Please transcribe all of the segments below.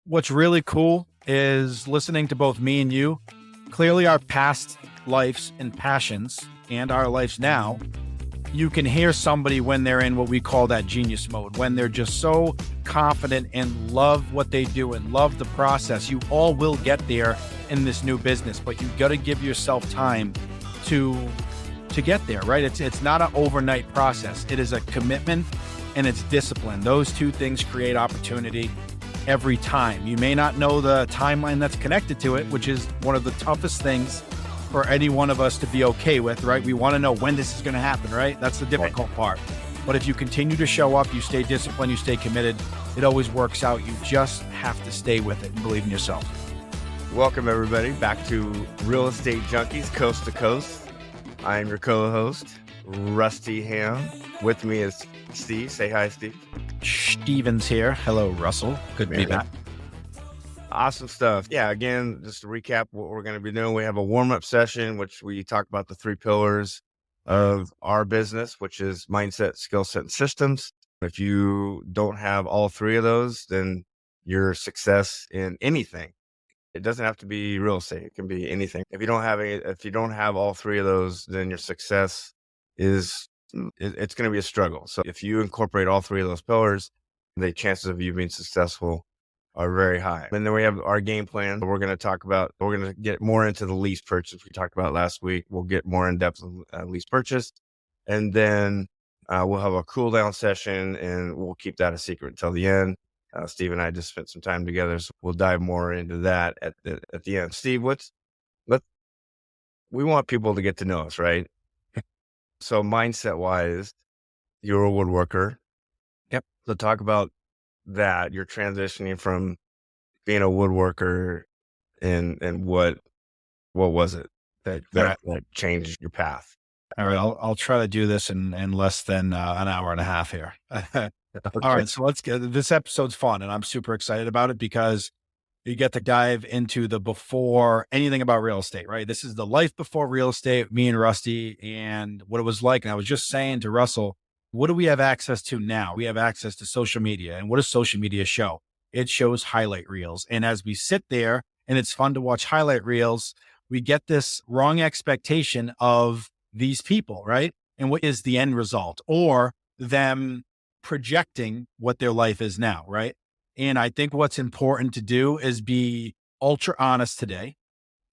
what's really cool is listening to both me and you. Clearly, our past lives and passions and our lives now, you can hear somebody when they're in what we call that genius mode, when they're just so confident and love what they do and love the process. You all will get there in this new business, but you got to give yourself time to get there, right? It's not an overnight process. It is a commitment and it's discipline. Those two things create opportunity every time. You may not know the timeline that's connected to it, which is one of the toughest things for any one of us to be okay with, right? We want to know when this is going to happen, right? That's the difficult part. But if you continue to show up, you stay disciplined, you stay committed, it always works out. You just have to stay with it and believe in yourself. Welcome everybody back to Real Estate Junkies Coast to Coast. I am your co-host, Rusty Ham. With me is Steve. Say hi, Steve. Steven's here. Hello, Russell. Good to be back. Awesome stuff. Yeah, again, just to recap what we're going to be doing, we have a warm-up session, which we talk about the three pillars of our business, which is mindset, skill set, and systems. If you don't have all three of those, then your success in anything, it doesn't have to be real estate. It can be anything. If you don't have all three of those, then your success it's going to be a struggle. So if you incorporate all three of those pillars, the chances of you being successful are very high. And then we have our game plan. We're going to get more into the lease purchase we talked about last week. We'll get more in depth on lease purchase. And then we'll have a cool down session and we'll keep that a secret until the end. Steve and I just spent some time together, so we'll dive more into that at the end. Steve, we want people to get to know us, right? So mindset wise, you're a woodworker. Yep. So talk about that. You're transitioning from being a woodworker and what was it that changed your path? All right. I'll try to do this in less than an hour and a half here. Okay. All right. So let's get this episode's fun and I'm super excited about it because you get to dive into the before anything about real estate, right? This is the life before real estate, me and Rusty, and what it was like. And I was just saying to Russell, what do we have access to now? We have access to social media. And what does social media show? It shows highlight reels. And as we sit there and it's fun to watch highlight reels, we get this wrong expectation of these people, right? And what is the end result or them projecting what their life is now, right? And I think what's important to do is be ultra honest today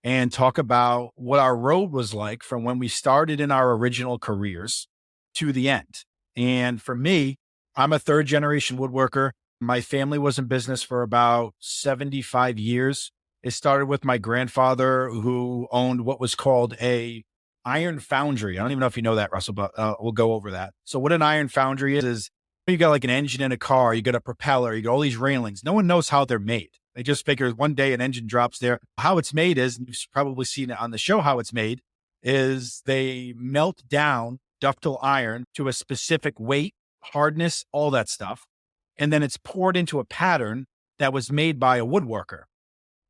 and talk about what our road was like from when we started in our original careers to the end. And for me, I'm a third generation woodworker. My family was in business for about 75 years. It started with my grandfather who owned what was called a iron foundry. I don't even know if you know that, Russell, but we'll go over that. So what an iron foundry is you got like an engine in a car, you got a propeller, you got all these railings. No one knows how they're made. They just figure one day an engine drops there. How it's made is, and you've probably seen it on the show, how it's made is they melt down ductile iron to a specific weight, hardness, all that stuff. And then it's poured into a pattern that was made by a woodworker.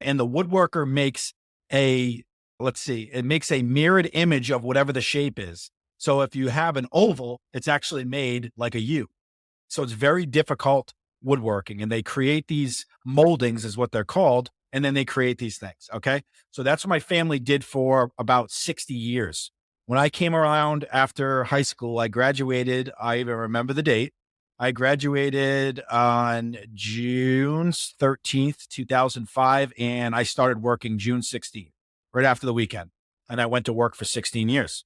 And the woodworker makes it makes a mirrored image of whatever the shape is. So if you have an oval, it's actually made like a U. So it's very difficult woodworking and they create these moldings is what they're called. And then they create these things. Okay. So that's what my family did for about 60 years. When I came around after high school, I graduated. I even remember the date. I graduated on June 13th, 2005. And I started working June 16th, right after the weekend. And I went to work for 16 years.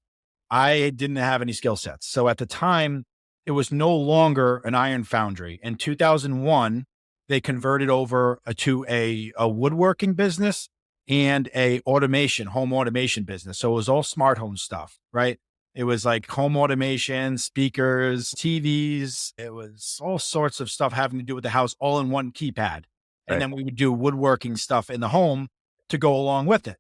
I didn't have any skill sets. So at the time, it was no longer an iron foundry. In 2001, they converted over to a woodworking business and a home automation business. So it was all smart home stuff, right? It was like home automation, speakers, TVs. It was all sorts of stuff having to do with the house, all in one keypad. And then we would do woodworking stuff in the home to go along with it.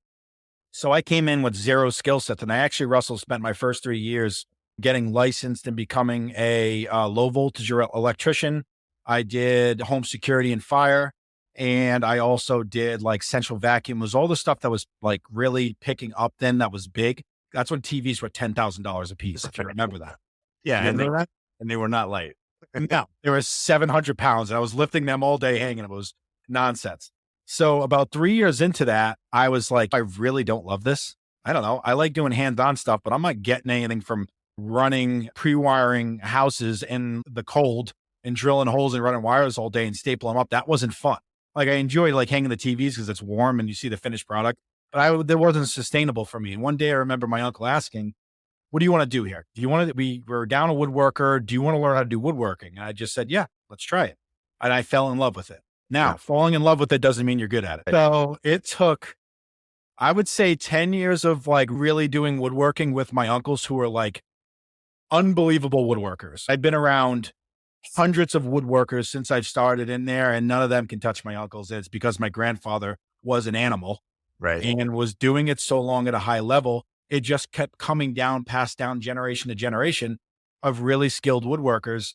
So I came in with zero skill sets. And I actually, Russell, spent my first 3 years getting licensed and becoming a low voltage electrician. I did home security and fire. And I also did like central vacuum. It was all the stuff that was like really picking up then that was big. That's when TVs were $10,000 a piece, if you remember that. Yeah. And they were not light. no, they were 700 pounds and I was lifting them all day hanging. It was nonsense. So about 3 years into that, I was like, I really don't love this. I don't know. I like doing hands-on stuff, but I'm not getting anything from running, pre-wiring houses in the cold and drilling holes and running wires all day and staple them up. That wasn't fun. Like I enjoy like hanging the TVs because it's warm and you see the finished product, but that wasn't sustainable for me. And one day I remember my uncle asking, what do you want to do here? Do you want to, we're down a woodworker. Do you want to learn how to do woodworking? And I just said, yeah, let's try it. And I fell in love with it. Now, Yeah. falling in love with it doesn't mean you're good at it. So it took, I would say 10 years of like really doing woodworking with my uncles who were like unbelievable woodworkers. I've been around hundreds of woodworkers since I've started in there, and none of them can touch my uncles. It's because my grandfather was an animal Right. and was doing it so long at a high level. It just kept coming down, passed down generation to generation of really skilled woodworkers.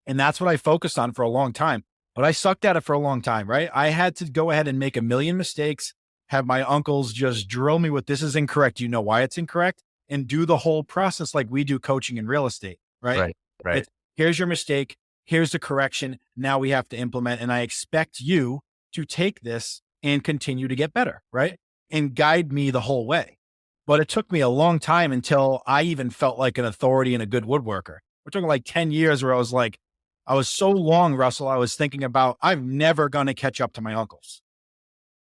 And that's what I focused on for a long time. But I sucked at it for a long time, right? I had to go ahead and make a million mistakes, have my uncles just drill me with this is incorrect. You know why it's incorrect? And do the whole process like we do coaching in real estate, right? Right. Right. It's, here's your mistake. Here's the correction. Now we have to implement. And I expect you to take this and continue to get better, right? And guide me the whole way. But it took me a long time until I even felt like an authority and a good woodworker. We're talking like 10 years where I was like, I was so long, Russell, I was thinking about, I'm never going to catch up to my uncles.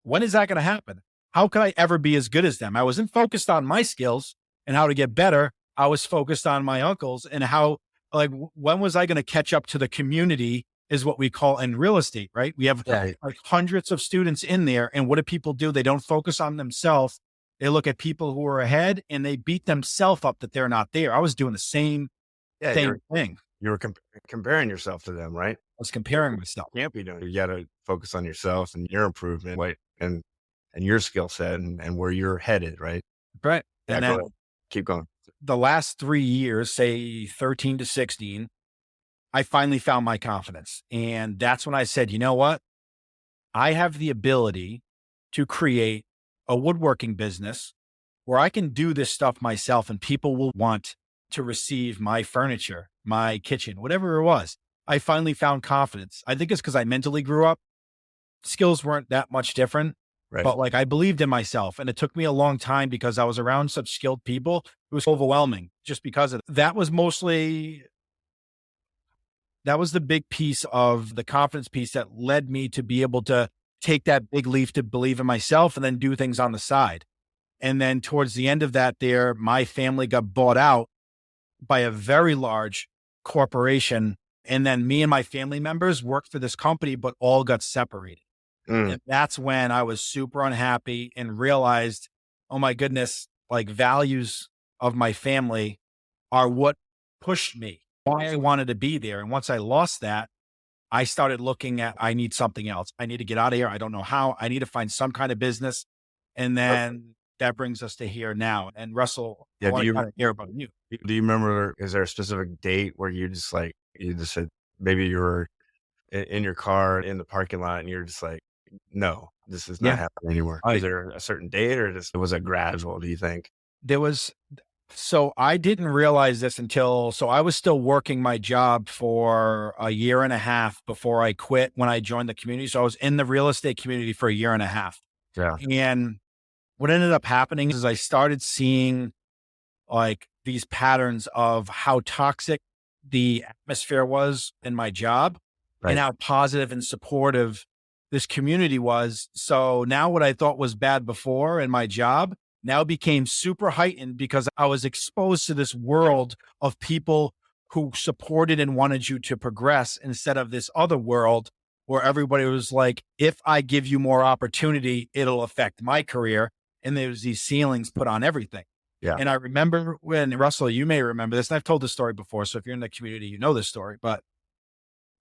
When is that going to happen? How could I ever be as good as them? I wasn't focused on my skills and how to get better. I was focused on my uncles and how, like, when was I going to catch up to the community is what we call in real estate, right? We have like hundreds of students in there. And what do people do? They don't focus on themselves. They look at people who are ahead and they beat themselves up that they're not there. I was doing the same thing. You were comparing yourself to them, right? I was comparing myself. You can't be doing it. You got to focus on yourself and your improvement, right? And your skill set and where you're headed, right? Right. Yeah, And go then ahead. Keep going. the last 3 years, say 13 to 16, I finally found my confidence. And that's when I said, you know what? I have the ability to create a woodworking business where I can do this stuff myself and people will want to receive my furniture, my kitchen, whatever it was. I finally found confidence. I think it's because I mentally grew up. Skills weren't that much different, Right. but like I believed in myself. And it took me a long time because I was around such skilled people. It was overwhelming just because of that was the big piece of the confidence piece that led me to be able to take that big leap to believe in myself and then do things on the side. And then towards the end of that there, my family got bought out by a very large corporation. And then me and my family members worked for this company, but all got separated. And that's when I was super unhappy and realized, oh my goodness, like values of my family are what pushed me, why I wanted to be there. And once I lost that, I started looking at, I need something else. I need to get out of here. I don't know how. I need to find some kind of business. And then that brings us to here now. And Russell, I want to kind of hear about you. Do you remember, is there a specific date where you just said, maybe you were in your car in the parking lot and you're just like, no, this is not happening anymore. Is there a certain date or was it gradual, do you think? So I didn't realize this so I was still working my job for a year and a half before I quit when I joined the community. So I was in the real estate community for a year and a half. Yeah. And what ended up happening is I started seeing like these patterns of how toxic the atmosphere was in my job and how positive and supportive this community was. So now what I thought was bad before in my job now became super heightened because I was exposed to this world of people who supported and wanted you to progress instead of this other world where everybody was like, if I give you more opportunity, it'll affect my career. And there was these ceilings put on everything. Yeah. And I remember when, Russell, you may remember this, and I've told this story before. So if you're in the community, you know this story, but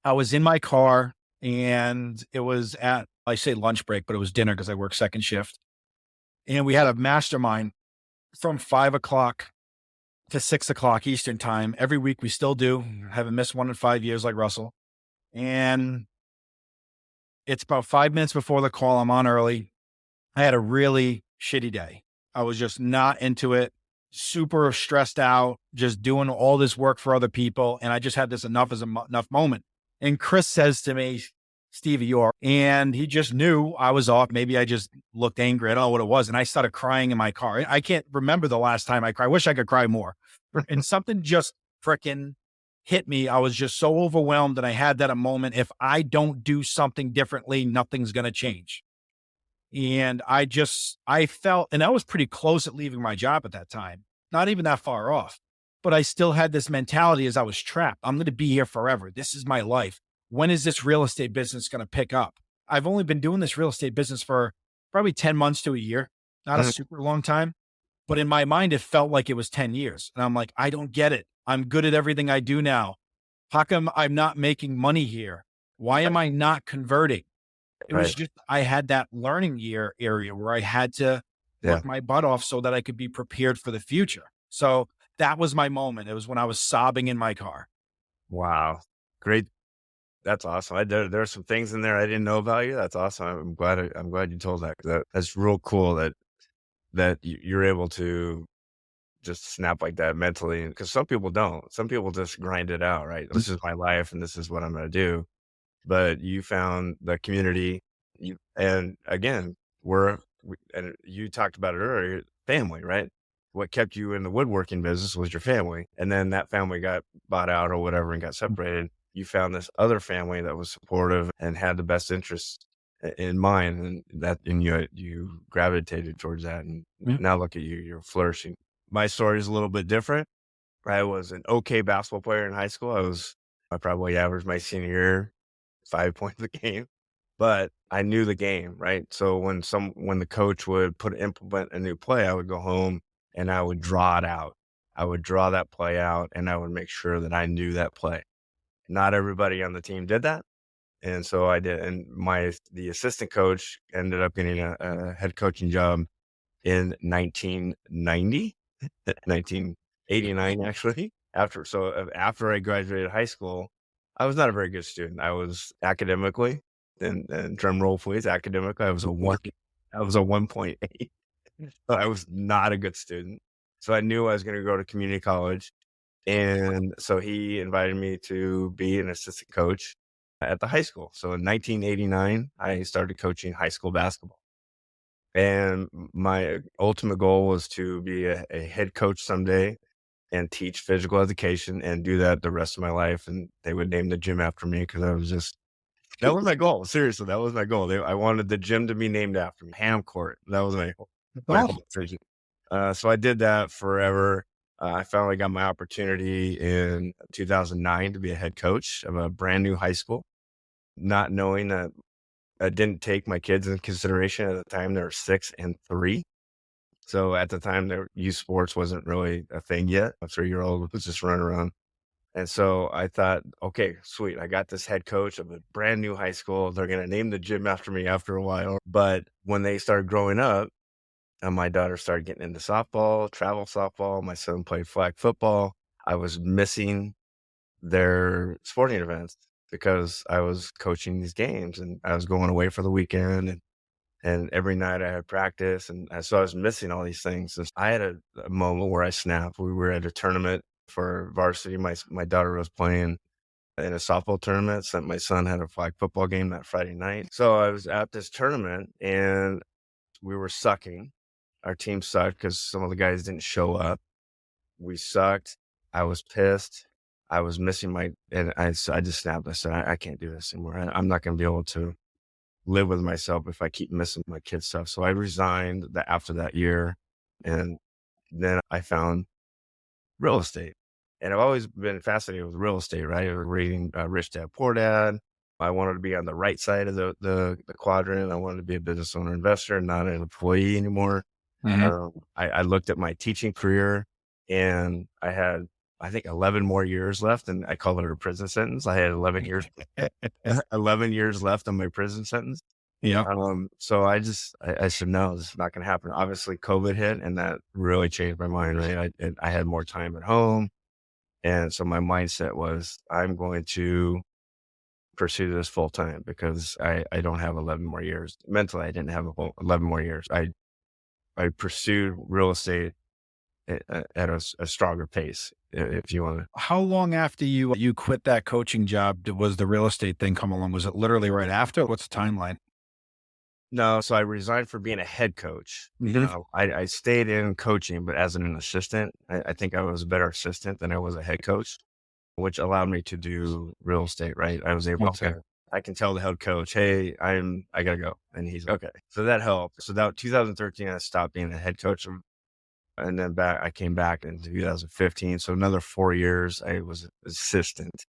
I was in my car and it was I say lunch break, but it was dinner because I work second shift. And we had a mastermind from 5 o'clock to 6 o'clock Eastern time. Every week we still do. Haven't missed one in 5 years like Russell. And it's about 5 minutes before the call. I'm on early. I had a really shitty day. I was just not into it, super stressed out, just doing all this work for other people. And I just had this enough is enough moment. And Chris says to me, Stevie York. And he just knew I was off. Maybe I just looked angry. I don't know what it was. And I started crying in my car. I can't remember the last time I cried. I wish I could cry more. And something just freaking hit me. I was just so overwhelmed. And I had that a moment. If I don't do something differently, nothing's going to change. And I felt, and I was pretty close at leaving my job at that time, not even that far off. But I still had this mentality as I was trapped. I'm going to be here forever. This is my life. When is this real estate business going to pick up? I've only been doing this real estate business for probably 10 months to a year, not a Mhm. super long time. But in my mind, it felt like it was 10 years. And I'm like, I don't get it. I'm good at everything I do now. How come I'm not making money here? Why am I not converting? It was Right. just, I had that learning year area where I had to Yeah. work my butt off so that I could be prepared for the future. So that was my moment. It was when I was sobbing in my car. Wow. Great. That's awesome. There are some things in there I didn't know about you. That's awesome. I'm glad you told that. That's real cool that you're able to just snap like that mentally. Because some people don't. Some people just grind it out, right? This is my life and this is what I'm going to do. But you found the community. And again, and you talked about it earlier, family, right? What kept you in the woodworking business was your family. And then that family got bought out or whatever and got separated. You found this other family that was supportive and had the best interests in mind, and you gravitated towards that. And Yeah. now look at you, you're flourishing. My story is a little bit different. I was an okay basketball player in high school. I probably averaged my senior year 5 points a game, but I knew the game, right? So when the coach would implement a new play, I would go home and I would draw it out. I would draw that play out and I would make sure that I knew that play. Not everybody on the team did that. And so I did. And the assistant coach ended up getting a head coaching job in 1990, 1989, actually. After I graduated high school, I was not a very good student. I was academically, and drum roll please, academically, I was a 1.8. So I was not a good student. So I knew I was going to go to community college. And so he invited me to be an assistant coach at the high school. So in 1989, I started coaching high school basketball. And my ultimate goal was to be a head coach someday and teach physical education and do that the rest of my life. And they would name the gym after me because that was my goal. Seriously, that was my goal. I wanted the gym to be named after me. Ham Court. That was my Oh, whole vision. So I did that forever. I finally got my opportunity in 2009 to be a head coach of a brand new high school, not knowing that I didn't take my kids into consideration at the time. They were 6 and 3. So at the time, youth sports wasn't really a thing yet. A 3-year-old was just running around. And so I thought, okay, sweet. I got this head coach of a brand new high school. They're going to name the gym after me after a while. But when they started growing up, and my daughter started getting into softball, travel softball. My son played flag football. I was missing their sporting events because I was coaching these games and I was going away for the weekend and every night I had practice. So I was missing all these things. And I had a moment where I snapped. We were at a tournament for varsity. My daughter was playing in a softball tournament. So my son had a flag football game that Friday night. So I was at this tournament and we were sucking. Our team sucked because some of the guys didn't show up. We sucked. I was pissed. I was missing and I just snapped. I said, I can't do this anymore. I'm not going to be able to live with myself if I keep missing my kids' stuff. So I resigned after that year. And then I found real estate. And I've always been fascinated with real estate, right? I was reading Rich Dad Poor Dad. I wanted to be on the right side of the quadrant. I wanted to be a business owner investor, not an employee anymore. mhm. I looked at my teaching career and I had, I think 11 more years left and I call it a prison sentence. I had 11 years, 11 years left on my prison sentence. Yeah. So I said, no, this is not going to happen. Obviously COVID hit and that really changed my mind, right? I had more time at home. And so my mindset was, I'm going to pursue this full time because I don't have 11 more years. Mentally, I didn't have a whole 11 more years. I pursued real estate at a stronger pace, if you want to. How long after you quit that coaching job was the real estate thing come along? Was it literally right after? What's the timeline? No, so I resigned for being a head coach. Mhm. I stayed in coaching, but as an assistant, I think I was a better assistant than I was a head coach, which allowed me to do real estate, right? I was able Okay. to, I can tell the head coach, hey, I gotta go. And he's okay. So that helped. So that 2013, I stopped being the head coach. And then I came back in 2015. So another 4 years, I was assistant,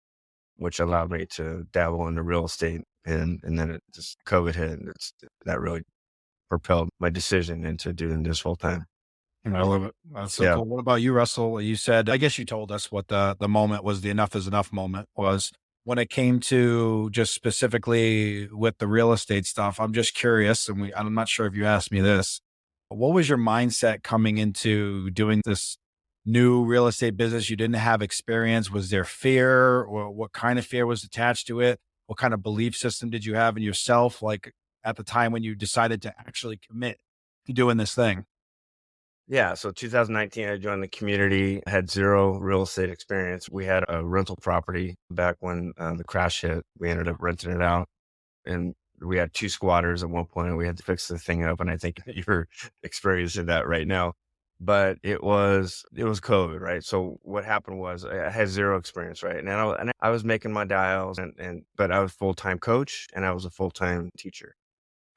which allowed me to dabble into real estate. And then it just COVID hit, and that really propelled my decision into doing this full time. I love it. That's so Yeah. cool. What about you, Russell? You said, I guess you told us what the moment was, the enough is enough moment was when it came to just specifically with the real estate stuff. I'm just curious, and I'm not sure if you asked me this. What was your mindset coming into doing this new real estate business? You didn't have experience. Was there fear, or what kind of fear was attached to it? What kind of belief system did you have in yourself? Like at the time when you decided to actually commit to doing this thing? Yeah. So 2019, I joined the community, had zero real estate experience. We had a rental property back when the crash hit. We ended up renting it out, and we had two squatters at one point. We had to fix the thing up. And I think you're experiencing that right now. But it was COVID, right? So what happened was I had zero experience, right? And I was making my dials, but I was full-time coach and I was a full-time teacher.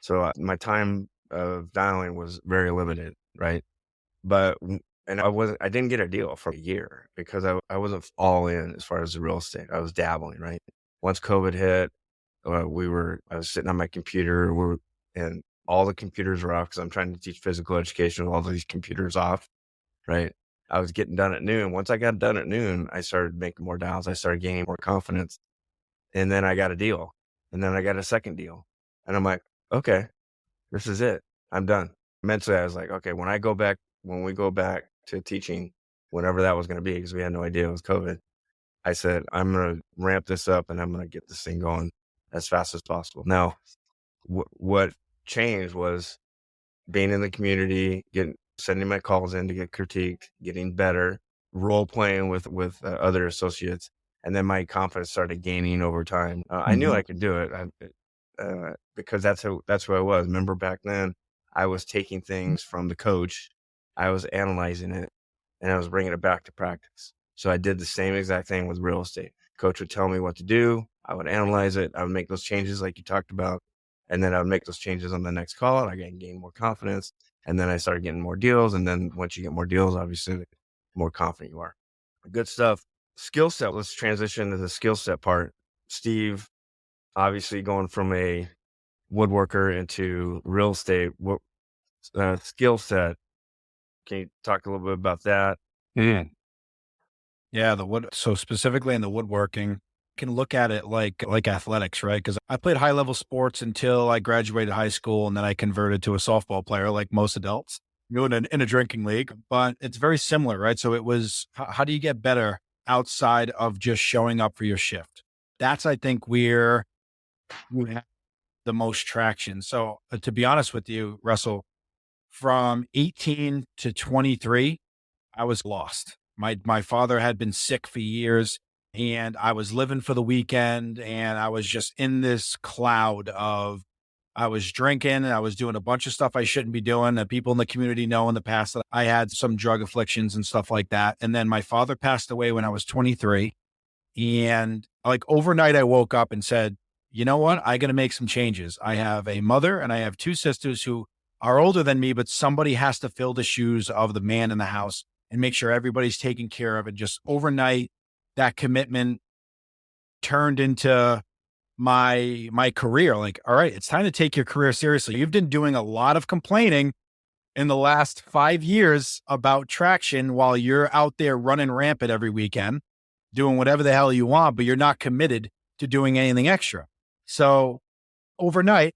So my time of dialing was very limited, right? But and I didn't get a deal for a year because I wasn't all in as far as the real estate. I was dabbling, right? Once COVID hit, I was sitting on my computer, and all the computers were off because I'm trying to teach physical education with all these computers off, right? I was getting done at noon. Once I got done at noon, I started making more dials. I started gaining more confidence. And then I got a deal. And then I got a second deal. And I'm like, okay, this is it. I'm done. Mentally, I was like, okay, when we go back to teaching, whenever that was going to be, because we had no idea it was COVID, I said, I'm going to ramp this up and I'm going to get this thing going as fast as possible. Now, what changed was being in the community, sending my calls in to get critiqued, getting better, role playing with other associates, and then my confidence started gaining over time. I knew Mhm. I could do it because that's who I was. Remember back then, I was taking things from the coach, I was analyzing it, and I was bringing it back to practice. So I did the same exact thing with real estate. Coach would tell me what to do. I would analyze it. I would make those changes like you talked about. And then I would make those changes on the next call, and I gain more confidence. And then I started getting more deals. And then once you get more deals, obviously, the more confident you are. Good stuff. Skill set. Let's transition to the skill set part. Steve, obviously going from a woodworker into real estate, what skill set? Can you talk a little bit about that? Yeah, the wood. So specifically in the woodworking, can look at it like athletics, right? Because I played high level sports until I graduated high school, and then I converted to a softball player, like most adults, in a drinking league. But it's very similar, right? So it was how do you get better outside of just showing up for your shift? That's I think where we have the most traction. So to be honest with you, Russell, from 18 to 23, I was lost. My father had been sick for years, and I was living for the weekend, and I was just in this cloud of I was drinking and I was doing a bunch of stuff I shouldn't be doing that people in the community know in the past that I had some drug afflictions and stuff like that. And then my father passed away when I was 23. And like overnight, I woke up and said, you know what? I got to make some changes. I have a mother and I have two sisters who are older than me, but somebody has to fill the shoes of the man in the house and make sure everybody's taken care of. And just overnight, that commitment turned into my career. Like, all right, it's time to take your career seriously. You've been doing a lot of complaining in the last 5 years about traction while you're out there running rampant every weekend doing whatever the hell you want, but you're not committed to doing anything extra. So overnight,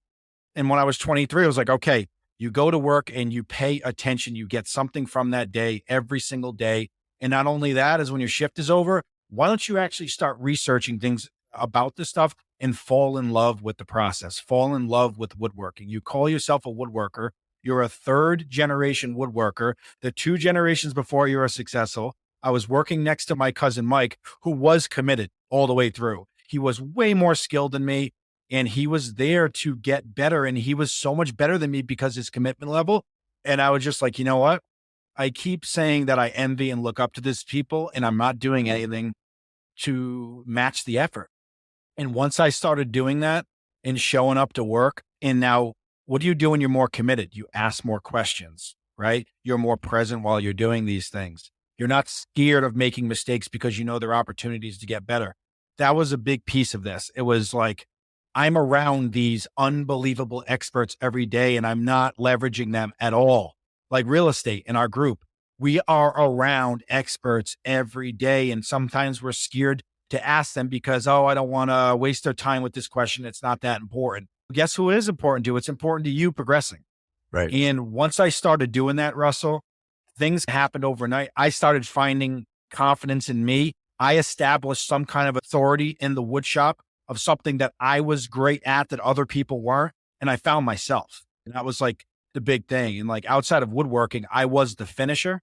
and when I was 23, I was like, okay, you go to work and you pay attention. You get something from that day every single day. And not only that, is when your shift is over, why don't you actually start researching things about this stuff and fall in love with the process, fall in love with woodworking. You call yourself a woodworker You're a third generation woodworker. The 2 generations before you were successful. I was working next to my cousin Mike, who was committed all the way through. He was way more skilled than me, and he was there to get better. And he was so much better than me because his commitment level. And I was just like, you know what? I keep saying that I envy and look up to these people, and I'm not doing anything to match the effort. And once I started doing that and showing up to work, and now what do you do when you're more committed? You ask more questions, right? You're more present while you're doing these things. You're not scared of making mistakes because you know there are opportunities to get better. That was a big piece of this. It was like, I'm around these unbelievable experts every day and I'm not leveraging them at all. Like real estate in our group, we are around experts every day. And sometimes we're scared to ask them because, oh, I don't want to waste their time with this question. It's not that important. Guess who it is important to? It's important to you progressing. Right. And once I started doing that, Russell, things happened overnight. I started finding confidence in me. I established some kind of authority in the wood shop of something that I was great at that other people weren't. And I found myself. And that was like the big thing. And like outside of woodworking, I was the finisher.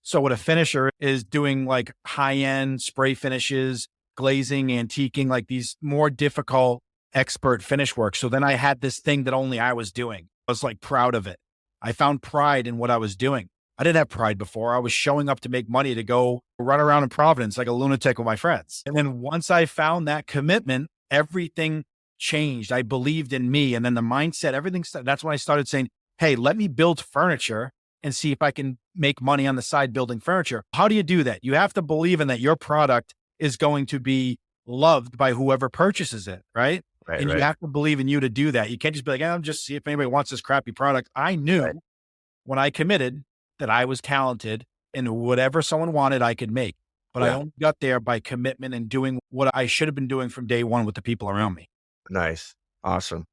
So what a finisher is doing like high end spray finishes, glazing, antiquing, like these more difficult expert finish work. So then I had this thing that only I was doing. I was like proud of it. I found pride in what I was doing. I didn't have pride before. I was showing up to make money to go run around in Providence like a lunatic with my friends. And then once I found that commitment, everything changed. I believed in me. And then the mindset, everything, that's when I started saying, hey, let me build furniture and see if I can make money on the side building furniture. How do you do that? You have to believe in that your product is going to be loved by whoever purchases it, right? Right. And you have to believe in you to do that. You can't just be like, I'll just see if anybody wants this crappy product. I knew when I committed that I was talented and whatever someone wanted, I could make. But I only got there by commitment and doing what I should have been doing from day one with the people around me. Nice. Awesome.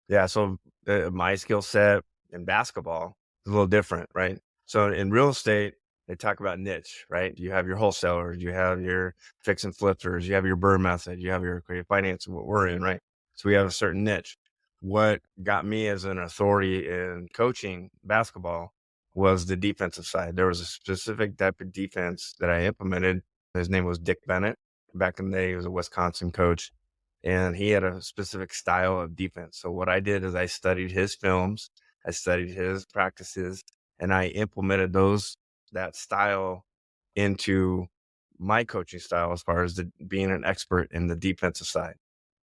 Yeah. So my skill set in basketball is a little different, right? So in real estate, they talk about niche, right? You have your wholesalers, you have your fix and flippers, you have your burr method, you have your creative finance, what we're in, right? So we have a certain niche. What got me as an authority in coaching basketball was the defensive side. There was a specific type of defense that I implemented. His name was Dick Bennett. Back in the day, he was a Wisconsin coach, and he had a specific style of defense. So what I did is I studied his films, I studied his practices, and I implemented that style into my coaching style as far as being an expert in the defensive side.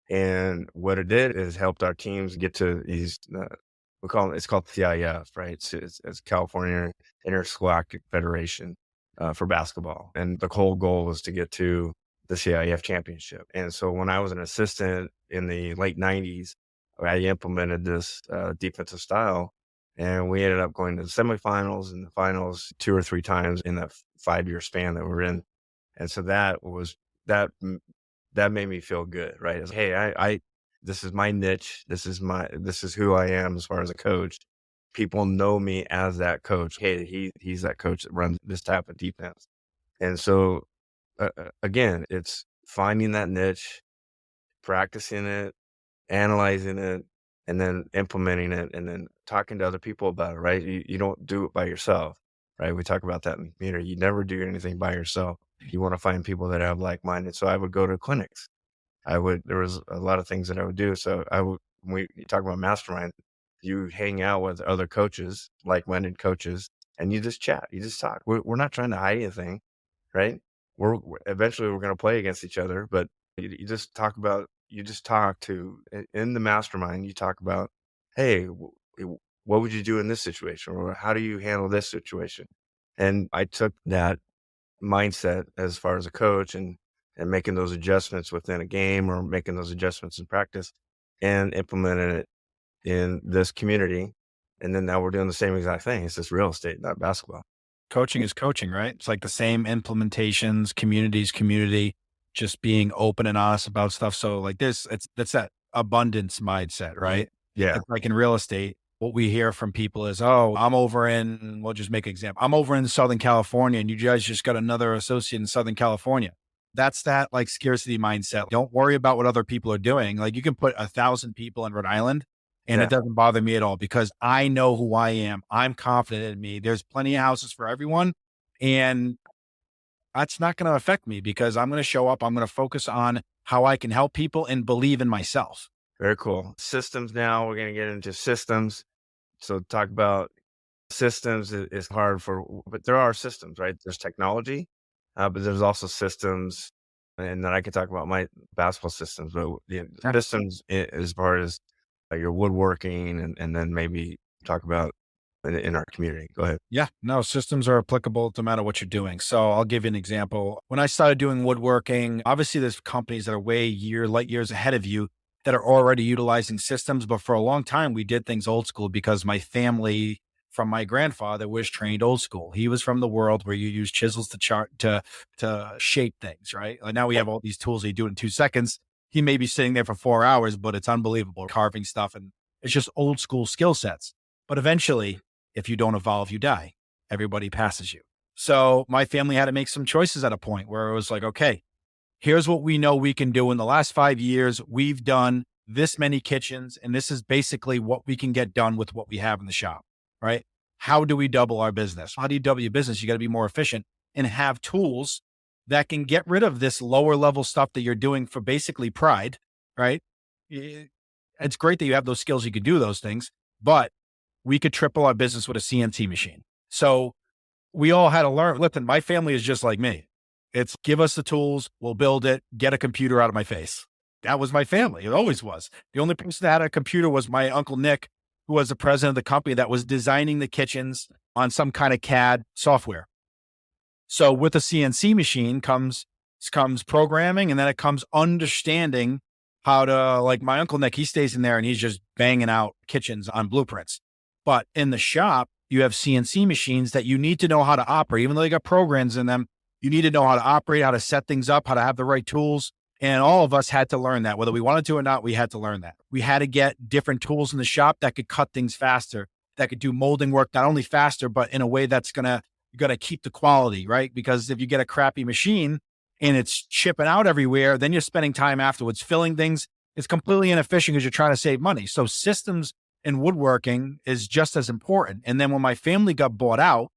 And what it did is helped our teams get to these, it's called CIF, right? It's California Interscholastic Federation for basketball. And the whole goal was to get to the CIF championship. And so when I was an assistant in the late 90s, I implemented this defensive style. And we ended up going to the semifinals and the finals 2 or 3 times in that 5-year span that we're in. And so that made me feel good, right? It's like, hey, I this is my niche. This is who I am as far as a coach. People know me as that coach. Hey, he's that coach that runs this type of defense. And so again, it's finding that niche, practicing it, analyzing it, and then implementing it, and then talking to other people about it, right? You don't do it by yourself, right? We talk about that in the community. You never do anything by yourself. You want to find people that have like-minded. So I would go to clinics. There was a lot of things that I would do. So when you talk about mastermind, you hang out with other coaches, like-minded coaches, and you just chat, you just talk. We're not trying to hide anything, right? Eventually we're going to play against each other, but you just talk in the mastermind, you talk about, hey, what would you do in this situation? Or how do you handle this situation? And I took that mindset as far as a coach and making those adjustments within a game or making those adjustments in practice and implemented it in this community. And then now we're doing the same exact thing. It's just real estate, not basketball. Coaching is coaching, right? It's like the same implementations, community, just being open and honest about stuff. So like that's that abundance mindset, right? Yeah. It's like in real estate, what we hear from people is, oh, we'll just make an example. I'm over in Southern California and you guys just got another associate in Southern California. That's that like scarcity mindset. Don't worry about what other people are doing. Like you can put 1,000 people in Rhode Island And it Yeah. doesn't bother me at all because I know who I am. I'm confident in me. There's plenty of houses for everyone. And that's not going to affect me because I'm going to show up. I'm going to focus on how I can help people and believe in myself. Very cool. Systems now, we're going to get into systems. So talk about systems is hard but there are systems, right? There's technology, but there's also systems. And then I can talk about my basketball systems, but Yeah. systems as far as your woodworking and then maybe talk about in our community. Go ahead. Yeah, no, systems are applicable no matter what you're doing. So I'll give you an example. When I started doing woodworking, obviously there's companies that are light years ahead of you that are already utilizing systems. But for a long time, we did things old school because my family from my grandfather was trained old school. He was from the world where you use chisels to shape things, right? Like now we have all these tools that you do in 2 seconds. He may be sitting there for 4 hours, but it's unbelievable carving stuff. And it's just old school skill sets. But eventually, if you don't evolve, you die. Everybody passes you. So my family had to make some choices at a point where it was like, okay, here's what we know we can do. In the last 5 years, we've done this many kitchens, and this is basically what we can get done with what we have in the shop, right? How do we double our business? How do you double your business? You got to be more efficient and have tools that can get rid of this lower level stuff that you're doing for basically pride, right? It's great that you have those skills, you could do those things, but we could triple our business with a CNC machine. So we all had to learn. Listen, my family is just like me. It's give us the tools, we'll build it, get a computer out of my face. That was my family. It always was. The only person that had a computer was my uncle Nick, who was the president of the company that was designing the kitchens on some kind of CAD software. So with a CNC machine comes programming, and then it comes understanding how to, like my uncle Nick, he stays in there and he's just banging out kitchens on blueprints. But in the shop, you have CNC machines that you need to know how to operate, even though they got programs in them. You need to know how to operate, how to set things up, how to have the right tools. And all of us had to learn that, whether we wanted to or not, we had to learn that. We had to get different tools in the shop that could cut things faster, that could do molding work, not only faster, but in a way that's gonna keep the quality, right? Because if you get a crappy machine and it's chipping out everywhere, then you're spending time afterwards filling things. It's completely inefficient because you're trying to save money. So systems in woodworking is just as important. And then when my family got bought out,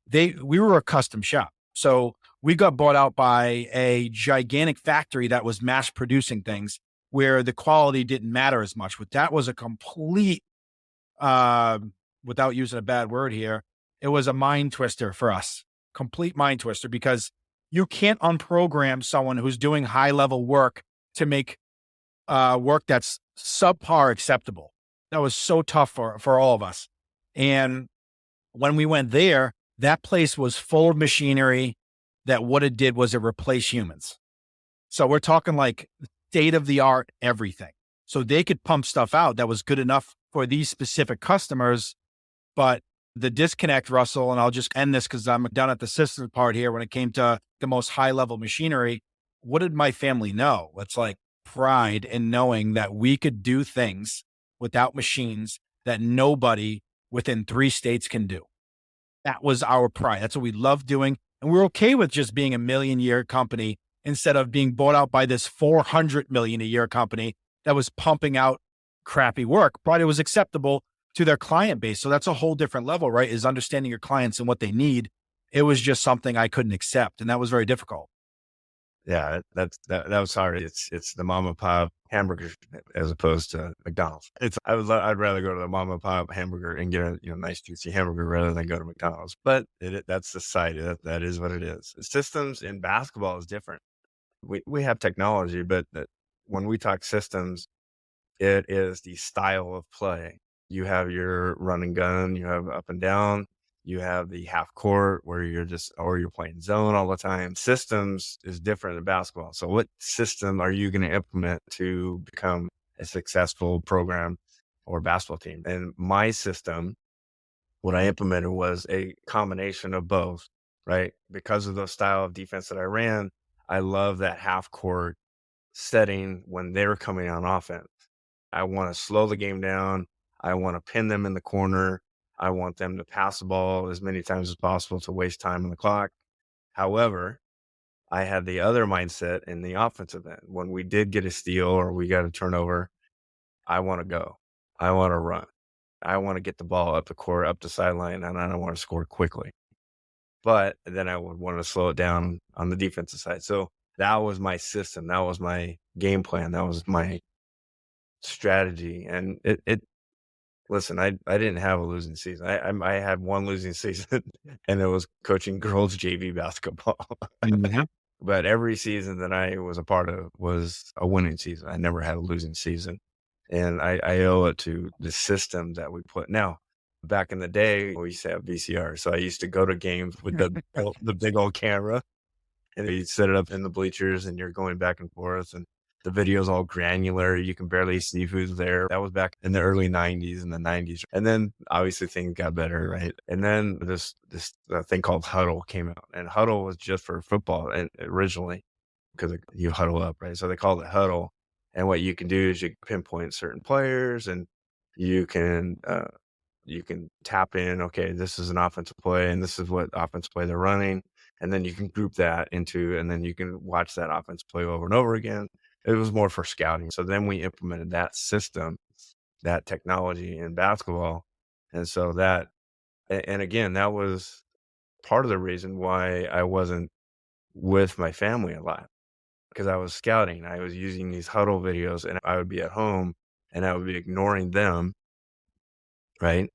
we were a custom shop. So we got bought out by a gigantic factory that was mass producing things where the quality didn't matter as much. But that was a complete, uh, without using a bad word here, it was a mind twister for us, complete mind twister, because you can't unprogram someone who's doing high level work to make work that's subpar acceptable. That was so tough for all of us. And when we went there, that place was full of machinery that what it did was it replaced humans. So we're talking like state of the art everything. So they could pump stuff out that was good enough for these specific customers. But the disconnect, Russell, and I'll just end this because I'm done at the systems part here. When it came to the most high level machinery, what did my family know? It's like pride in knowing that we could do things without machines that nobody within 3 states can do. That was our pride. That's what we loved doing. And we're okay with just being a million-year company instead of being bought out by this 400 million a year company that was pumping out crappy work, but it was acceptable to their client base. So that's a whole different level, right? Is understanding your clients and what they need. It was just something I couldn't accept. And that was very difficult. Yeah, that was hard. It's the mom and pop hamburgers as opposed to McDonald's. I'd rather go to the mom and pop hamburger and get a nice juicy hamburger rather than go to McDonald's. But that's society. That is what it is. Systems in basketball is different. We have technology, but when we talk systems, it is the style of play. You have your run and gun, you have up and down, you have the half court where you're playing zone all the time. Systems is different in basketball. So what system are you going to implement to become a successful program or basketball team? And my system, what I implemented was a combination of both, right? Because of the style of defense that I ran, I love that half court setting when they're coming on offense. I want to slow the game down. I want to pin them in the corner. I want them to pass the ball as many times as possible to waste time on the clock. However, I had the other mindset in the offensive end. When we did get a steal or we got a turnover, I want to go. I want to run. I want to get the ball up the court, up the sideline, and I don't want to score quickly. But then I would want to slow it down on the defensive side. So that was my system. That was my game plan. That was my strategy. And listen, I didn't have a losing season. I had one losing season, and it was coaching girls JV basketball. Mhm. But every season that I was a part of was a winning season. I never had a losing season. And I owe it to the system that we put. Now, back in the day, we used to have VCR. So I used to go to games with the big old camera, and you set it up in the bleachers and you're going back and forth, and the video's all granular. You can barely see who's there. That was back in the early 90s and the 90s. And then obviously things got better, right? And then this thing called Huddle came out, and Huddle was just for football and originally, because you huddle up, right? So they called it Huddle. And what you can do is you pinpoint certain players, and you can tap in, okay, this is an offensive play and this is what offensive play they're running. And then you can group that into, and then you can watch that offensive play over and over again. It was more for scouting. So then we implemented that system, that technology in basketball. And so and again, that was part of the reason why I wasn't with my family a lot, because I was scouting. I was using these huddle videos, and I would be at home and I would be ignoring them, right?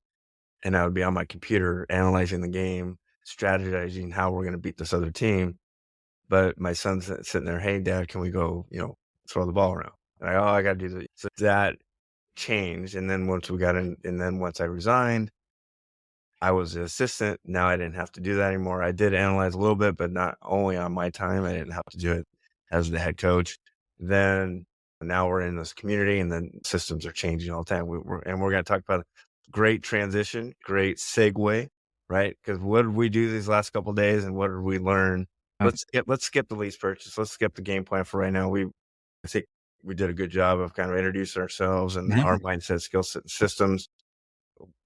And I would be on my computer analyzing the game, strategizing how we're going to beat this other team. But my son's sitting there, hey, Dad, can we go, throw the ball around? And I got to do that. So that changed. And then once we got in, and then once I resigned, I was the assistant. Now I didn't have to do that anymore. I did analyze a little bit, but not only on my time. I didn't have to do it as the head coach. Then now we're in this community, and then systems are changing all the time. We're going to talk about great transition, great segue, right? Because what did we do these last couple of days, and what did we learn? Let's skip the lease purchase. Let's skip the game plan for right now. I think we did a good job of kind of introducing ourselves and Mhm. our mindset, skill set, and systems.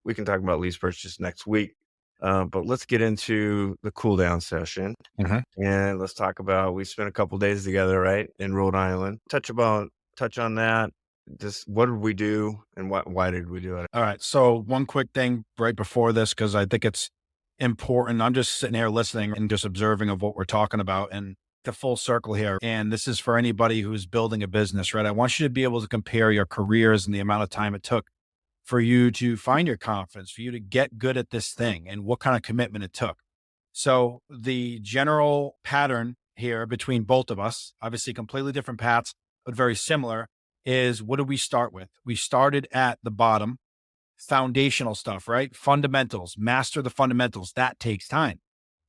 We can talk about lease purchase next week. But let's get into the cool down session, Mhm. and let's talk about, we spent a couple days together, right, in Rhode Island. Touch on that. Just what did we do, and why did we do it? All right. So one quick thing right before this, because I think it's important. I'm just sitting here listening and just observing of what we're talking about, and the full circle here. And this is for anybody who's building a business, right? I want you to be able to compare your careers and the amount of time it took for you to find your confidence, for you to get good at this thing, and what kind of commitment it took. So the general pattern here between both of us, obviously completely different paths, but very similar, is what did we start with? We started at the bottom, foundational stuff, right? Fundamentals, master the fundamentals. That takes time,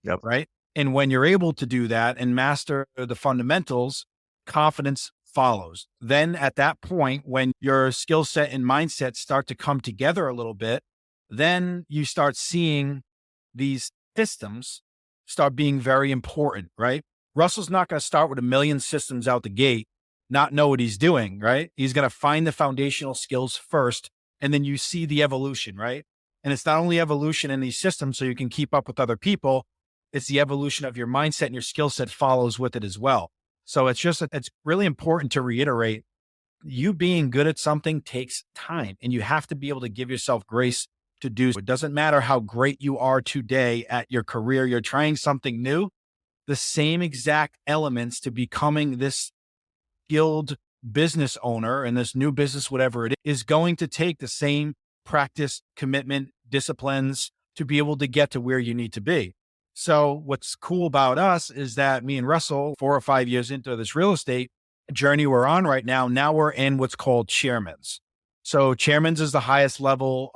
Yep. right? And when you're able to do that and master the fundamentals, confidence follows. Then at that point, when your skill set and mindset start to come together a little bit, then you start seeing these systems start being very important, right? Russell's not going to start with a million systems out the gate, not know what he's doing, right? He's going to find the foundational skills first, and then you see the evolution, right? And it's not only evolution in these systems so you can keep up with other people, it's the evolution of your mindset, and your skill set follows with it as well. So it's really important to reiterate, you being good at something takes time, and you have to be able to give yourself grace to do so. It doesn't matter how great you are today at your career, you're trying something new, the same exact elements to becoming this skilled business owner and this new business, whatever it is going to take the same practice, commitment, disciplines to be able to get to where you need to be. So what's cool about us is that me and Russell, 4 or 5 years into this real estate journey we're on right now we're in what's called chairmans. So chairmans is the highest level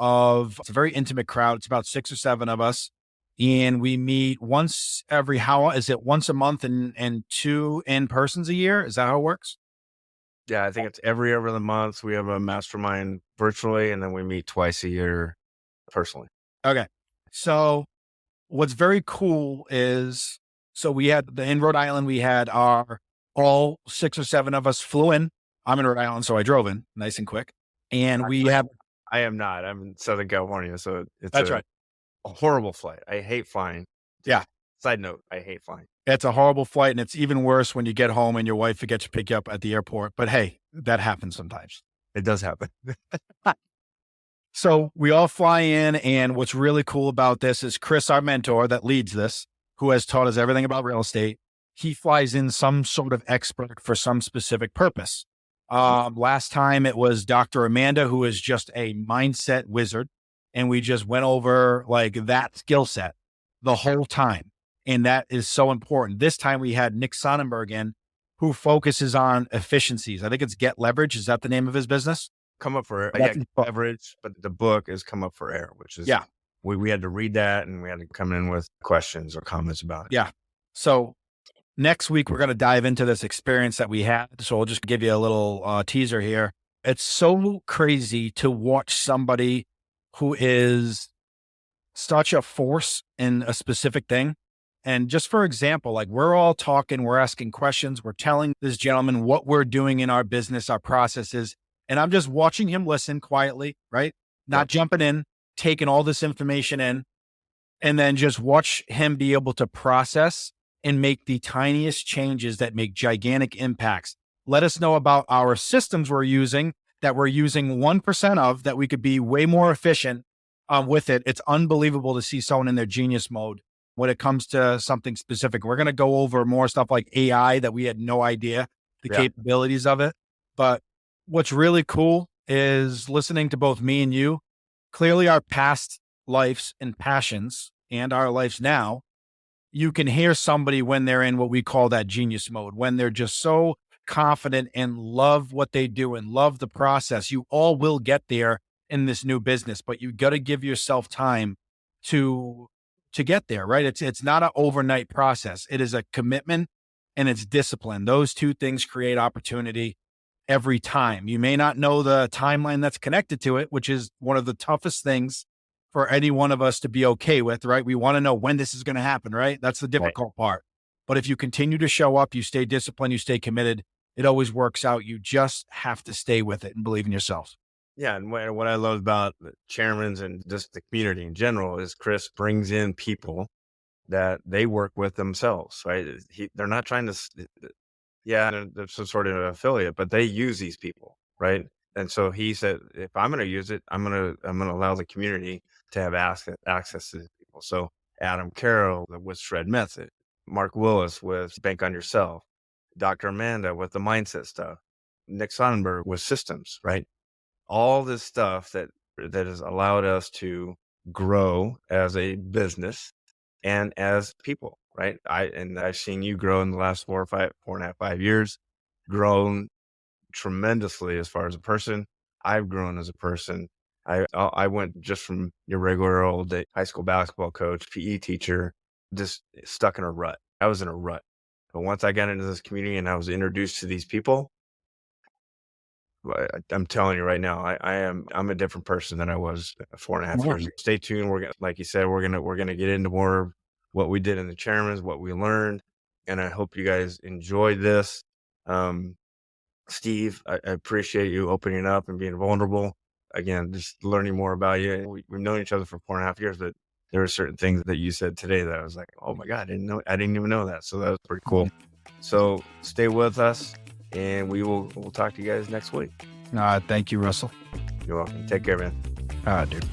it's a very intimate crowd. It's about 6 or 7 of us. And we meet once every, how is it, once a month and 2 in persons a year? Is that how it works? Yeah, I think it's every other month. We have a mastermind virtually, and then we meet twice a year personally. Okay. So what's very cool is, so we had in Rhode Island, we had all 6 or 7 of us flew in. I'm in Rhode Island, so I drove in nice and quick. And we have, I am not. I'm in Southern California, so it's that's right. a horrible flight. I hate flying. Yeah. Side note, I hate flying. It's a horrible flight. And it's even worse when you get home and your wife forgets to pick you up at the airport. But hey, that happens sometimes. It does happen. So we all fly in, and what's really cool about this is Chris, our mentor that leads this, who has taught us everything about real estate. He flies in some sort of expert for some specific purpose. Last time it was Dr. Amanda, who is just a mindset wizard. And we just went over like that skill set the whole time. And that is so important. This time we had Nick Sonnenberg in, who focuses on efficiencies. I think it's Get Leverage. Is that the name of his business? Come Up for Air. That's Yeah, his book. Leverage, but the book is Come Up for Air, which is, Yeah. we had to read that and we had to come in with questions or comments about it. Yeah. So next week, we're going to dive into this experience that we had. So I'll just give you a little teaser here. It's so crazy to watch somebody who is such a force in a specific thing. And just for example, like we're all talking, we're asking questions, we're telling this gentleman what we're doing in our business, our processes. And I'm just watching him listen quietly, right? Not jumping in, taking all this information in, and then just watch him be able to process and make the tiniest changes that make gigantic impacts. Let us know about our systems we're using that we're using 1% of, that we could be way more efficient with it. It's unbelievable to see someone in their genius mode when it comes to something specific. We're going to go over more stuff like AI that we had no idea the capabilities of it. But what's really cool is listening to both me and you. Clearly our past lives and passions and our lives now, you can hear somebody when they're in what we call that genius mode, when they're just so confident and love what they do and love the process. You all will get there in this new business, but you got to give yourself time to get there, right? It's not an overnight process. It is a commitment and it's discipline. Those two things create opportunity every time. You may not know the timeline that's connected to it, which is one of the toughest things for any one of us to be okay with, right? We want to know when this is going to happen, right? That's the difficult part. But if you continue to show up, you stay disciplined, you stay committed, it always works out. You just have to stay with it and believe in yourself. Yeah. And what I love about the chairmans and just the community in general is Chris brings in people that they work with themselves, right? They're not trying to, they're some sort of affiliate, but they use these people, right? And so he said, if I'm going to use it, I'm going to allow the community to have access to these people. So Adam Carroll with Shred Method, Mark Willis with Bank on Yourself, Dr. Amanda with the mindset stuff, Nick Sonnenberg with systems, right? All this stuff that has allowed us to grow as a business and as people, right? I've seen you grow in the last 4.5, 5 years, grown tremendously as far as a person. I've grown as a person. I went just from your regular old high school basketball coach, PE teacher, just stuck in a rut. I was in a rut. But once I got into this community and I was introduced to these people, I'm telling you right now, I'm a different person than I was 4.5 years. Stay tuned. We're gonna, like you said, we're gonna get into more of what we did in the chairman's, what we learned, and I hope you guys enjoyed this. Steve, I appreciate you opening up and being vulnerable. Again, just learning more about you. We've known each other for 4.5 years, but there were certain things that you said today that I was like, oh my God, I didn't even know that. So that was pretty cool. So stay with us and we'll talk to you guys next week. Thank you, Russell. You're welcome. Take care, man. Dude.